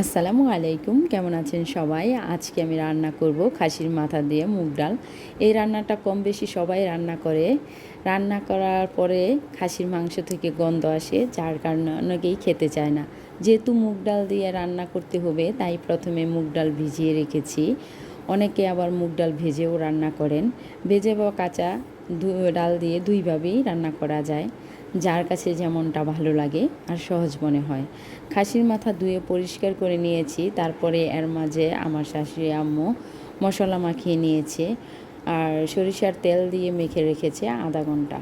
আসসালামু আলাইকুম, কেমন আছেন সবাই? আজকে আমি রান্না করব খাসির মাথা দিয়ে মুগ ডাল। এই রান্নাটা কম বেশি সবাই রান্না করে। রান্না করার পরে খাসির মাংস থেকে গন্ধ আসে, যার কারণে অনেকেই খেতে চায় না। যেহেতু মুগ ডাল দিয়ে রান্না করতে হবে, তাই প্রথমে মুগ ডাল ভিজিয়ে রেখেছি। অনেকে আবার মুগ ডাল ভেজেও রান্না করেন। ভেজে বা কাঁচা ডাল দিয়ে দুইভাবেই রান্না করা যায়, যার কাছে যেমনটা ভালো লাগে আর সহজ মনে হয়। খাসির মাথা ধুয়ে পরিষ্কার করে নিয়েছি, তারপরে এর মাঝে আমার শাশুড়ি আম্মু মশলা মাখিয়ে নিয়েছে আর সরিষার তেল দিয়ে মেখে রেখেছে আধা ঘন্টা।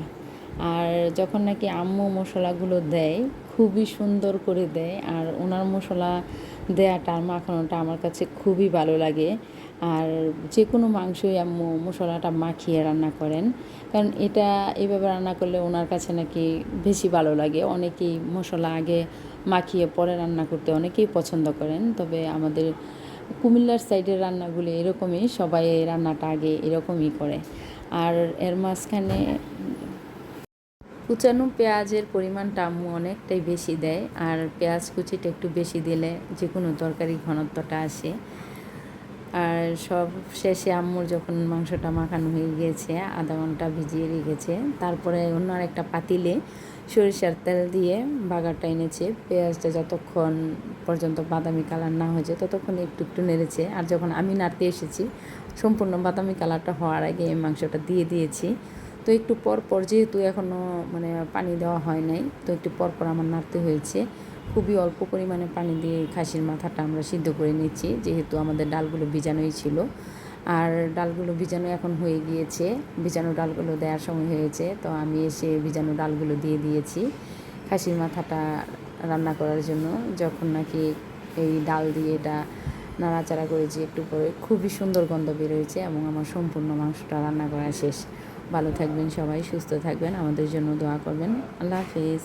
আর যখন নাকি আম্মু মশলাগুলো দেয়, খুবই সুন্দর করে দেয়, আর ওনার মশলা দেয়াটা আর মাখানোটা আমার কাছে খুবই ভালো লাগে। আর যে কোনো মাংসই আম্মু মশলাটা মাখিয়ে রান্না করেন, কারণ এটা এইভাবে রান্না করলে ওনার কাছে নাকি বেশি ভালো লাগে। অনেকেই মশলা আগে মাখিয়ে পরে রান্না করতে অনেকেই পছন্দ করেন, তবে আমাদের কুমিল্লার সাইডের রান্নাগুলি এরকমই, সবাই রান্নাটা আগে এরকমই করে। আর এর মাঝখানে কুচানো পেঁয়াজের পরিমাণটা আম্মু অনেকটাই বেশি দেয়, আর পেঁয়াজ কুচিটা একটু বেশি দিলে যে কোনো তরকারি ঘনত্বটা আসে। আর সব শেষে আম্মুর যখন মাংসটা মাখানো হয়ে গিয়েছে, আধা ঘন্টা ভিজিয়ে রেখেছে, তারপরে অন্য একটা পাতিলে সরিষার তেল দিয়ে বাগারটা এনেছে। পেঁয়াজটা যতক্ষণ পর্যন্ত বাদামি কালার না হয়েছে ততক্ষণ একটু একটু নেড়েছে। আর যখন আমি নাড়তে এসেছি, সম্পূর্ণ বাদামি কালারটা হওয়ার আগে এই মাংসটা দিয়ে দিয়েছি। তো একটু পর পর, যেহেতু এখনও পানি দেওয়া হয় নাই, তো একটু পর পর আমার নাড়তে হয়েছে। খুবই অল্প পরিমাণে পানি দিয়ে খাসির মাথাটা আমরা সিদ্ধ করে নিচ্ছি, যেহেতু আমাদের ডালগুলো ভিজানোই ছিল। আর ডালগুলো ভিজানো এখন হয়ে গিয়েছে, ভিজানো ডালগুলো দেওয়ার সময় হয়েছে, তো আমি এসে ভিজানো ডালগুলো দিয়ে দিয়েছি খাসির মাথাটা রান্না করার জন্য। যখন নাকি এই ডাল দিয়ে এটা নাড়াচাড়া করেছি, একটু পরে খুবই সুন্দর গন্ধ বেরোয়েছে এবং আমার সম্পূর্ণ মাংসটা রান্না করা শেষ। ভালো থাকবেন সবাই, সুস্থ থাকবেন, আমাদের জন্য দোয়া করবেন। আল্লাহ হাফেজ।